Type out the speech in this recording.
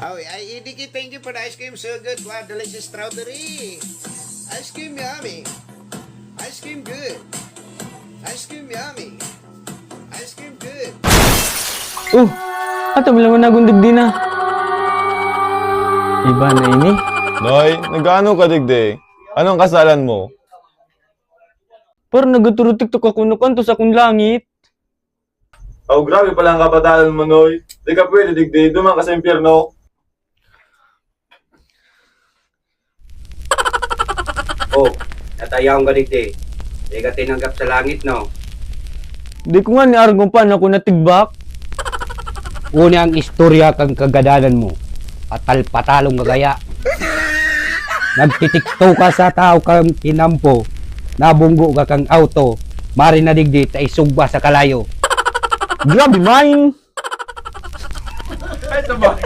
Oh, Idiki, thank you for the ice cream. So good. Wow, delicious strawberry. Ice cream yummy. Ice cream good. Ice cream yummy. Ice cream good. Oh, ato mo na gundig din na. Iba na ini. Noy, nag-ano ka digdi? Anong kasalan mo? Pero nagaturo TikTok ako nukanto sa akong langit. Oh, grabe pala ang kapatalan mo, Noy. Di ka pwede digdi, duman ka sa impyerno. Oh, natayawang ka digdi. Di ka tinanggap sa langit, no? Di ko nga ni-argon pa na ako natigbak. Una ang istorya kang kagadanan mo. Patal-patalong kagaya. Nagtitikto ka sa tao kang kinampo. Nabunggo ka kang auto. Mari na digdi ta isugba sa kalayo. Grabe, man! Ito ba?